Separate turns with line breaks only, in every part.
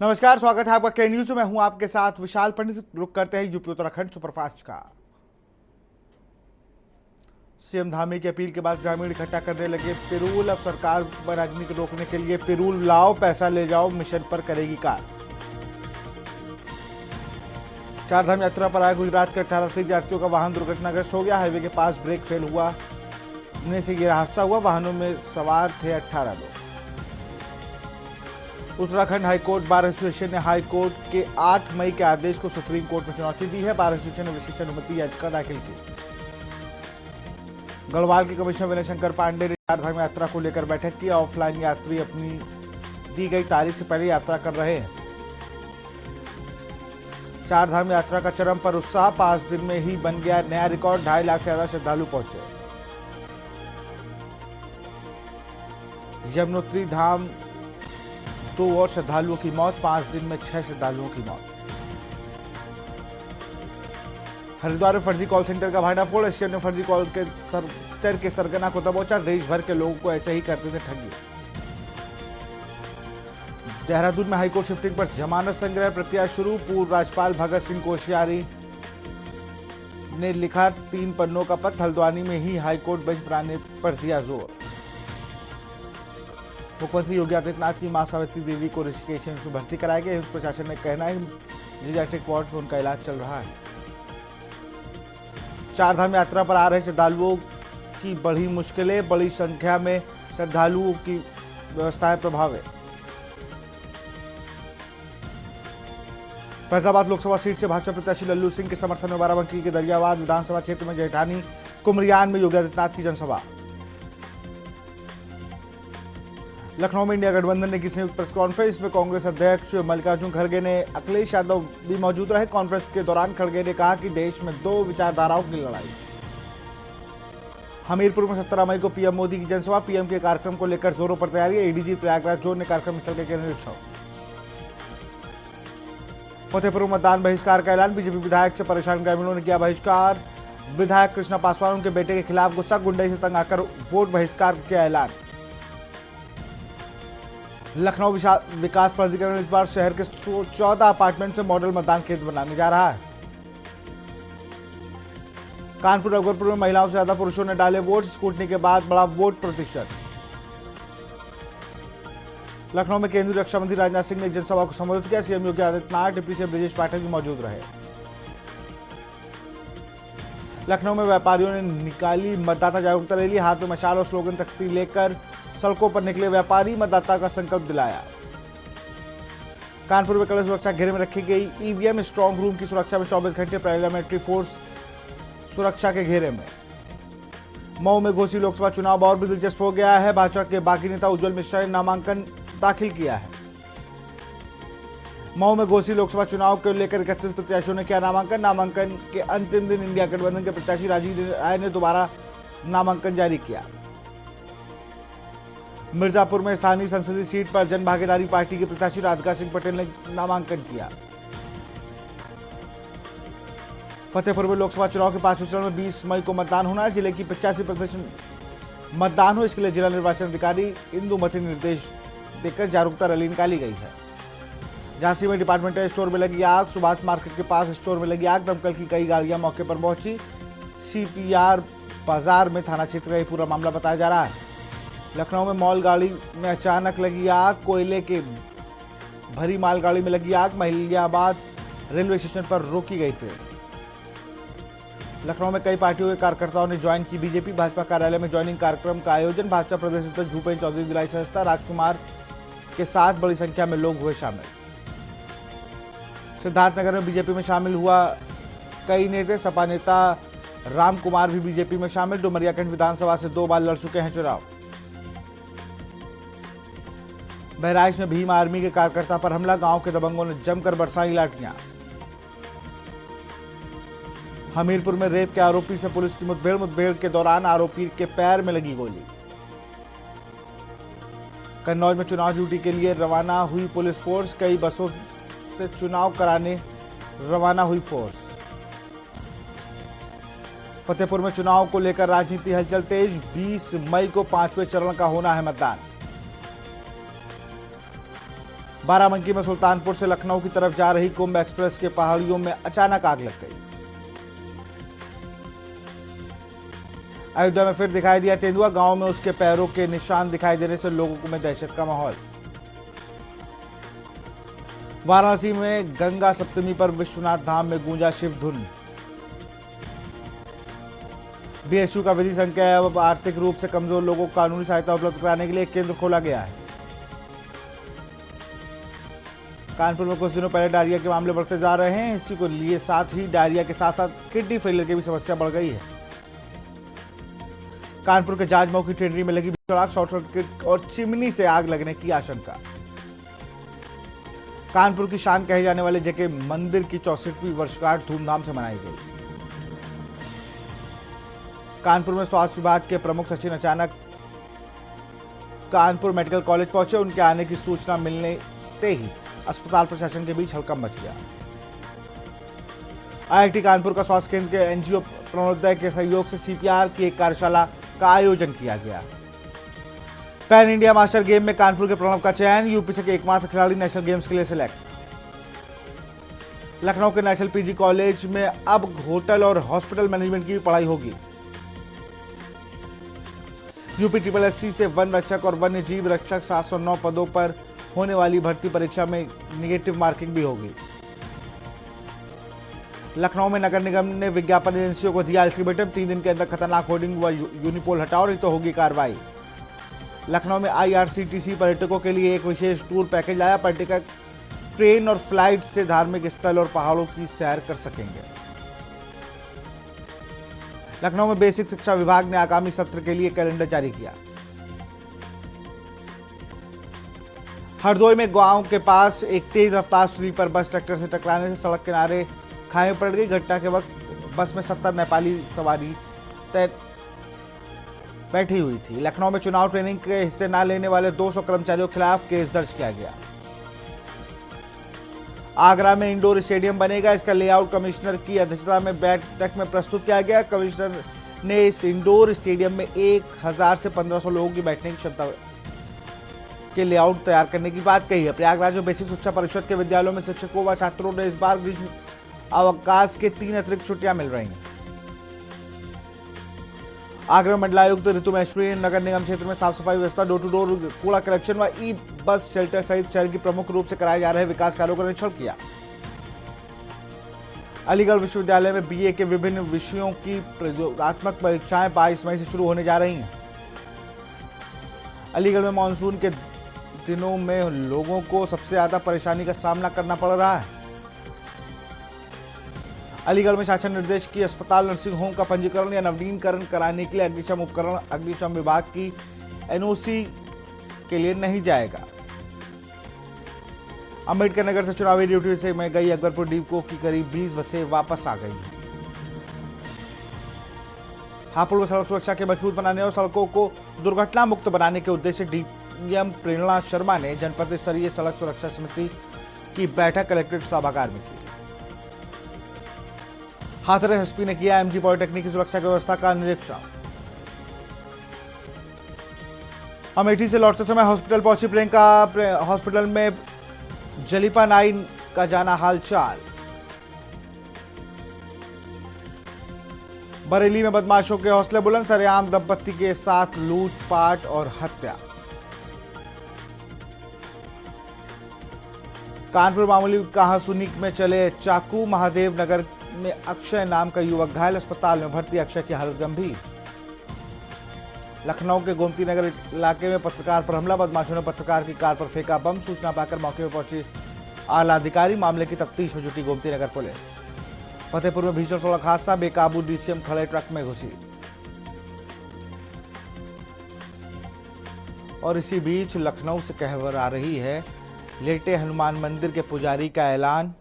नमस्कार, स्वागत है आपका के न्यूज में। हूं आपके साथ विशाल पंडित। रुक करते हैं यूपी उत्तराखंड सुपरफास्ट का। सीएम धामी की अपील के बाद ग्रामीण इकट्ठा करने लगे पिरूल। अब सरकार वनाग्नि को रोकने के लिए पिरूल लाओ पैसा ले जाओ मिशन पर करेगी कार्य। चारधाम यात्रा पर आए गुजरात के 18 यात्रियों का वाहन दुर्घटनाग्रस्त हो गया। हाईवे के पास ब्रेक फेल हुआ से यह हादसा हुआ। वाहनों में सवार थे 18 लोग। उत्तराखंड हाईकोर्ट बार एसोसिएशन ने हाईकोर्ट के 8 मई के आदेश को सुप्रीम कोर्ट में चुनौती दी है। बार एसोसिएशन ने विशेष अनुमति याचिका दाखिल की। गढ़वाल के कमिश्नर विनय शंकर पांडे ने चारधाम यात्रा को लेकर बैठक की। ऑफलाइन यात्री अपनी दी गई तारीख से पहले यात्रा कर रहे हैं। चारधाम यात्रा का चरम पर उत्साह। 5 दिन में ही बन गया नया रिकॉर्ड। 2.5 लाख से ज्यादा श्रद्धालु पहुंचे। यमुनोत्री धाम 2 और श्रद्धालुओं की मौत। 5 दिन में 6 श्रद्धालुओं की मौत। हरिद्वार में फर्जी कॉल सेंटर का भांडाफोड़। एसटीएफ ने फर्जी कॉल के सेंटर के सरगना को दबोचा। देश भर के लोगों को ऐसे ही करते थे ठगी। देहरादून में हाईकोर्ट शिफ्टिंग पर जमानत संग्रह प्रक्रिया शुरू। पूर्व राज्यपाल भगत सिंह कोश्यारी ने लिखा 3 पन्नों का पत्र। हल्द्वानी में ही हाईकोर्ट बेंच बनाने पर दिया जोर। मुख्यमंत्री योगी आदित्यनाथ की मां सावित्री देवी को ऋषिकेश में भर्ती कराया गया। एम्स प्रशासन ने कहना है जीजाटिक वार्ड में उनका इलाज चल रहा है। चारधाम यात्रा पर आ रहे श्रद्धालुओं की बढ़ी मुश्किलें। बड़ी संख्या में श्रद्धालुओं की व्यवस्थाएं प्रभावित। फैजाबाद लोकसभा सीट से भाजपा प्रत्याशी लल्लू सिंह के समर्थन में बाराबंकी के दरियाबाद विधानसभा क्षेत्र में जेठानी कुमरियान में योगी आदित्यनाथ की जनसभा। लखनऊ में इंडिया गठबंधन ने की संयुक्त प्रेस कॉन्फ्रेंस में कांग्रेस अध्यक्ष मल्लिकार्जुन खड़गे ने अखिलेश यादव भी मौजूद रहे। कॉन्फ्रेंस के दौरान खड़गे ने कहा कि देश में 2 विचारधाराओं की लड़ाई। हमीरपुर में 17 मई को पीएम मोदी की जनसभा। पीएम के कार्यक्रम को लेकर जोरों पर तैयारी। एडीजी प्रयागराज जोन ने कार्यक्रम स्थल के निरीक्षण। फतेहपुर में मतदान बहिष्कार का ऐलान। बीजेपी विधायक से परेशान ग्रामीणों ने किया बहिष्कार। विधायक कृष्णा पासवान उनके बेटे के खिलाफ गुस्सा। गुंडई से तंग आकर वोट बहिष्कार किया ऐलान। लखनऊ विकास प्राधिकरण इस बार शहर के 14 अपार्टमेंट से मॉडल मतदान केंद्र बनाने जा रहा है। कानपुर अकबरपुर में महिलाओं से ज्यादा पुरुषों ने डाले वोट। स्कूटनी के बाद बड़ा वोट प्रतिशत। लखनऊ में केंद्रीय रक्षा मंत्री राजनाथ सिंह ने एक जनसभा को संबोधित किया। CM Yogi Adityanath, deputy CM Brajesh Pathak भी मौजूद रहे। लखनऊ में व्यापारियों ने निकाली मतदाता जागरूकता रैली। हाथ में मशाल और स्लोगन तख्ती लेकर सड़कों पर निकले व्यापारी। मतदाता का संकल्प दिलाया। कानपुर में कड़े सुरक्षा घेरे में रखी गई ईवीएम। स्ट्रांग रूम की सुरक्षा में 24 घंटे पैरामिलिट्री फोर्स सुरक्षा के घेरे में। मऊ में घोसी लोकसभा चुनाव और भी दिलचस्प हो गया है। भाजपा के बागी नेता उज्जवल मिश्रा ने नामांकन दाखिल किया है। मऊ में घोसी लोकसभा चुनाव को लेकर 31 प्रत्याशियों ने किया नामांकन। नामांकन के अंतिम दिन इंडिया गठबंधन के प्रत्याशी राजीव राय ने दोबारा नामांकन जारी किया। मिर्जापुर में स्थानीय संसदीय सीट पर जन भागीदारी पार्टी के प्रत्याशी राधिका सिंह पटेल ने नामांकन किया। फतेहपुर में लोकसभा चुनाव के 5वें चरण में 20 मई को मतदान होना है। जिले की 85% मतदान हो, इसके लिए जिला निर्वाचन अधिकारी इंदुमती निर्देश देकर जागरूकता रैली निकाली गई है। झांसी में डिपार्टमेंटल स्टोर में लगी आग। सुभाष मार्केट के पास स्टोर में लगी आग। दमकल की कई गाड़ियां मौके पर पहुंची। सीपीआर बाजार में थाना क्षेत्र का पूरा मामला बताया जा रहा है। लखनऊ में मॉल गाड़ी में अचानक लगी आग। कोयले के भरी मालगाड़ी में लगी आग। महिलियाबाद रेलवे स्टेशन पर रोकी गई ट्रेन। लखनऊ में कई पार्टियों के कार्यकर्ताओं ने ज्वाइन की बीजेपी। भाजपा कार्यालय में ज्वाइनिंग कार्यक्रम का आयोजन। भाजपा प्रदेश अध्यक्ष भूपेन्द्र चौधरी दिलाई संस्था। राजकुमार के साथ बड़ी संख्या में लोग हुए शामिल। सिद्धार्थनगर में बीजेपी में शामिल हुआ कई नेता। सपा नेता राम कुमार भी बीजेपी में शामिल। डुमरियागंज विधानसभा से 2 बार लड़ चुके हैं चुनाव। बहराइच में भीम आर्मी के कार्यकर्ता पर हमला। गांव के दबंगों ने जमकर बरसाई लाठियां। हमीरपुर में रेप के आरोपी से पुलिस की मुठभेड़ के दौरान आरोपी के पैर में लगी गोली। कन्नौज में चुनाव ड्यूटी के लिए रवाना हुई पुलिस फोर्स। कई बसों से चुनाव कराने रवाना हुई फोर्स। फतेहपुर में चुनाव को लेकर राजनीति हलचल तेज। 20 मई को 5वें चरण का होना है मतदान। बाराबंकी में सुल्तानपुर से लखनऊ की तरफ जा रही कुंभ एक्सप्रेस के पहाड़ियों में अचानक आग लग गई। अयोध्या में फिर दिखाई दिया तेंदुआ, गांव में उसके पैरों के निशान दिखाई देने से लोगों में दहशत का माहौल। वाराणसी में गंगा सप्तमी पर विश्वनाथ धाम में गूंजा शिव धुन। बीएचयू का विधि संघ के अब आर्थिक रूप से कमजोर लोगों को कानूनी सहायता उपलब्ध कराने के लिए एक केंद्र खोला गया है। कानपुर में कुछ दिनों पहले डायरिया के मामले बढ़ते जा रहे हैं। इसी को लिए साथ ही डायरिया के साथ साथ किडनी फेलियर की भी समस्या बढ़ गई है। कानपुर के जाजमऊ की टेनरी में लगी सड़क शॉर्ट सर्किट और चिमनी से आग लगने की आशंका। कानपुर की शान कहे जाने वाले जेके मंदिर की 64वीं वर्षगांठ धूमधाम से मनाई गई। कानपुर में स्वास्थ्य विभाग के प्रमुख सचिव अचानक कानपुर मेडिकल कॉलेज पहुंचे। उनके आने की सूचना मिलते ही अस्पताल प्रशासन के बीच हड़कंप मच गया। आईआईटी कानपुर का स्वास्थ्य केंद्र के एनजीओ प्रणोदय के सहयोग से सीपीआर की एक कार्यशाला का आयोजन किया गया। पैन इंडिया मास्टर गेम में कानपुर के प्रणव का चयन, यूपी से एकमात्र खिलाड़ी नेशनल गेम्स के लिए सिलेक्ट। लखनऊ के नेशनल पीजी कॉलेज में अब होटल और हॉस्पिटल मैनेजमेंट की भी पढ़ाई होगी। यूपी SSSC से वन रक्षक और वन्य जीव रक्षक 709 पदों पर होने वाली भर्ती परीक्षा में निगेटिव मार्किंग भी होगी। लखनऊ में नगर निगम ने विज्ञापन एजेंसियों को दिया अल्टीमेटम, 3 दिन के अंदर खतरनाक होर्डिंग व यूनिपोल हटाओ नहीं तो होगी कार्रवाई। लखनऊ में IRCTC पर्यटकों के लिए एक विशेष टूर पैकेज लाया। पर्यटक ट्रेन और फ्लाइट से धार्मिक स्थल और पहाड़ों की सैर कर सकेंगे। लखनऊ में बेसिक शिक्षा विभाग ने आगामी सत्र के लिए कैलेंडर जारी किया। हरदोई में गांव के पास एक तेज रफ्तार स्लीपर बस ट्रैक्टर से टकराने से सड़क किनारे खाई में पड़ गई। घटना के वक्त बस में 70 नेपाली सवारी बैठी हुई थी। लखनऊ में चुनाव ट्रेनिंग के हिस्से न लेने वाले 200 कर्मचारियों के खिलाफ केस दर्ज किया गया। आगरा में इंडोर स्टेडियम बनेगा। इसका लेआउट कमिश्नर की अध्यक्षता में बैठक में प्रस्तुत किया गया। कमिश्नर ने इस इंडोर स्टेडियम में 1000 से 1500 लोगों की बैठने की क्षमता के लेआउट तैयार करने की बात कही है। प्रयागराज में बेसिक शिक्षा परिषद के विद्यालयों में शिक्षकों व छात्रों ने इस बार ग्रीष्म अवकाश के 3 अतिरिक्त छुट्टियां मिल रही हैं। आगरा मंडलायुक्त ऋतु महेश्वरी ने नगर निगम क्षेत्र में साफ सफाई व्यवस्था, डोर टू डोर कूड़ा कलेक्शन व ई बस शेल्टर सहित शहर की प्रमुख रूप से कराए जा रहे विकास कार्यों का निरीक्षण किया। अलीगढ़ विश्वविद्यालय में BA के विभिन्न विषयों की प्रयोगात्मक परीक्षाएं 22 मई से शुरू होने जा रही हैं। अलीगढ़ में मानसून के दिनों में लोगों को सबसे ज्यादा परेशानी का सामना करना पड़ रहा है। अलीगढ़ में शासन निर्देश की अस्पताल नर्सिंग होम का पंजीकरण या नवीनीकरण कराने के लिए अग्निशम उपकरण अग्निशम विभाग की NOC के लिए नहीं जाएगा। अंबेडकर नगर से चुनावी ड्यूटी से में गई अकबरपुर डिपो की करीब 20 बसें वापस आ गई हैं। हापुड़ में सड़क सुरक्षा के मजबूत बनाने और सड़कों को दुर्घटना मुक्त बनाने के उद्देश्य डीएम प्रेरणा शर्मा ने जनपद स्तरीय सड़क सुरक्षा समिति की बैठक कलेक्ट्रेट सभागार में की। हाथरस एसपी ने किया MG पॉलिटेक्निक की सुरक्षा व्यवस्था का निरीक्षण। अमेठी से लौटते समय हॉस्पिटल पहुंची प्रियंका, हॉस्पिटल में जलीपा नाइन का जाना हालचाल। बरेली में बदमाशों के हौसले बुलंद, सरेआम दंपत्ति के साथ लूटपाट और हत्या। कानपुर मामूली कहासुनी में चले चाकू, महादेव नगर में अक्षय नाम का युवक घायल, अस्पताल में भर्ती, अक्षय की हालत गंभीर। लखनऊ के गोमती नगर इलाके में पत्रकार पर हमला, बदमाशों ने पत्रकार की कार पर फेंका बम। सूचना पाकर मौके पर पहुंची आला अधिकारी, मामले की तफ्तीश में जुटी गोमती नगर पुलिस। फतेहपुर में भीषण सड़क हादसा, बेकाबू DCM खड़े ट्रक में घुसी। और इसी बीच लखनऊ से खबर आ रही है, लेटे हनुमान मंदिर के पुजारी का ऐलान,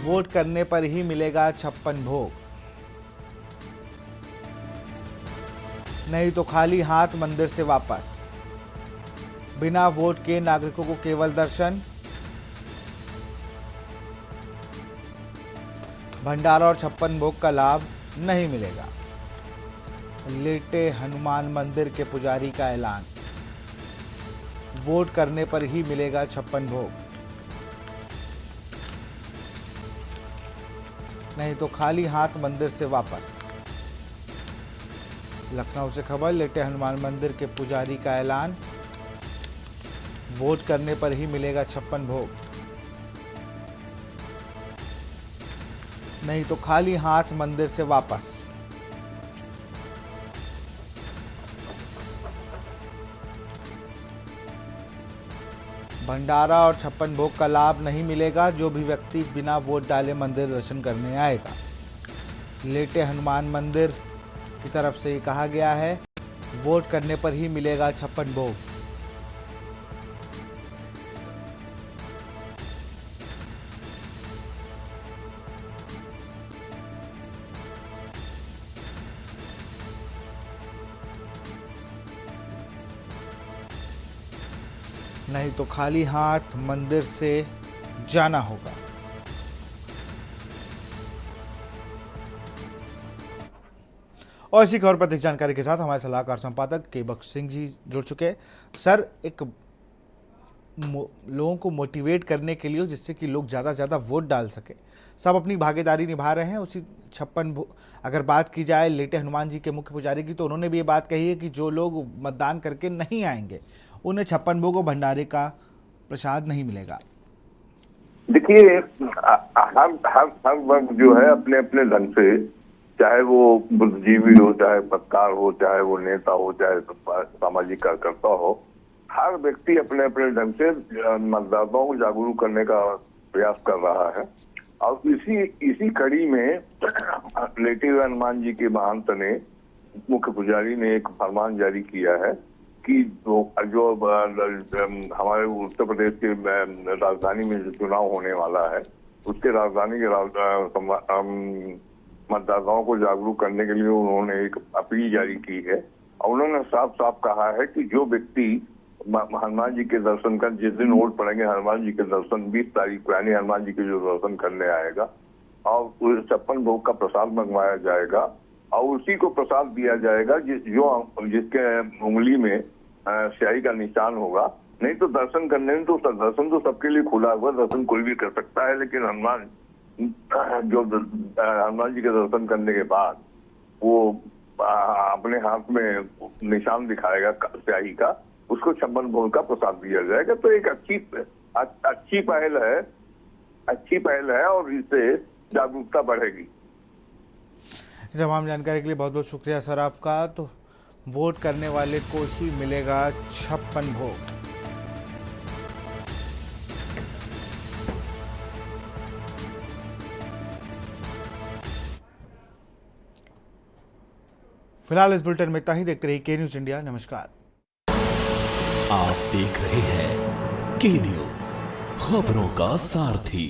वोट करने पर ही मिलेगा 56 भोग, नहीं तो खाली हाथ मंदिर से वापस। बिना वोट के नागरिकों को केवल दर्शन, भंडारा और 56 भोग का लाभ नहीं मिलेगा। लेटे हनुमान मंदिर के पुजारी का ऐलान, वोट करने पर ही मिलेगा 56 भोग, नहीं तो खाली हाथ मंदिर से वापस। लखनऊ से खबर, लेटे हनुमान मंदिर के पुजारी का ऐलान, वोट करने पर ही मिलेगा 56 भोग, नहीं तो खाली हाथ मंदिर से वापस। भंडारा और 56 भोग का लाभ नहीं मिलेगा, जो भी व्यक्ति बिना वोट डाले मंदिर दर्शन करने आएगा। लेटे हनुमान मंदिर की तरफ से ये कहा गया है, वोट करने पर ही मिलेगा 56 भोग। नहीं तो खाली हाथ मंदिर से जाना होगा। और इसी खबर पर अधिक जानकारी के साथ हमारे सलाहकार संपादक के बख्श सिंह जी जुड़ चुके हैं। सर, एक लोगों को मोटिवेट करने के लिए, जिससे कि लोग ज़्यादा से ज़्यादा वोट डाल सके, सब अपनी भागीदारी निभा रहे हैं। उसी 56 अगर बात की जाए लेटे हनुमान जी के मुख्य पुजारी की, तो उन्होंने भी ये बात कही है कि जो लोग मतदान करके नहीं आएंगे उन्हें 56 भोग और भंडारे का प्रसाद नहीं मिलेगा।
देखिए, हर वर्ग जो है अपने अपने ढंग से, चाहे वो बुद्धिजीवी हो, चाहे पत्रकार हो, चाहे वो नेता हो, चाहे सामाजिक कार्यकर्ता हो, हर व्यक्ति अपने अपने ढंग से मतदाताओं को जागरूक करने का प्रयास कर रहा है। और इसी कड़ी में लेटे हुए हनुमान जी के महंत ने, मुख्य पुजारी ने एक फरमान जारी किया है कि जो हमारे उत्तर प्रदेश के राजधानी में जो चुनाव होने वाला है, उसके राजधानी के मतदाताओं को जागरूक करने के लिए उन्होंने एक अपील जारी की है। और उन्होंने साफ साफ कहा है कि जो व्यक्ति हनुमान जी के दर्शन कर, जिस दिन वोट पड़ेंगे हनुमान जी के दर्शन 20 तारीख को, यानी हनुमान जी के जो दर्शन करने आएगा, और 56 भोग का प्रसाद मंगवाया जाएगा और उसी को प्रसाद दिया जाएगा जिसके उंगली में स्याही का निशान होगा। नहीं तो दर्शन करने में तो दर्शन तो सबके लिए खुला हुआ, दर्शन कोई भी कर सकता है, लेकिन हनुमान जी के दर्शन करने के बाद वो अपने हाथ में निशान दिखाएगा स्याही का, उसको 56 भोग का प्रसाद दिया जाएगा। तो एक अच्छी पहल है और इससे जागरूकता बढ़ेगी।
तमाम जानकारी के लिए बहुत बहुत शुक्रिया सर आपका। तो वोट करने वाले को ही मिलेगा 56 भोग। फिलहाल इस बुलेटिन में इतना ही। देखते रहिए के न्यूज इंडिया। नमस्कार।
आप देख रहे हैं के न्यूज, खबरों का सारथी।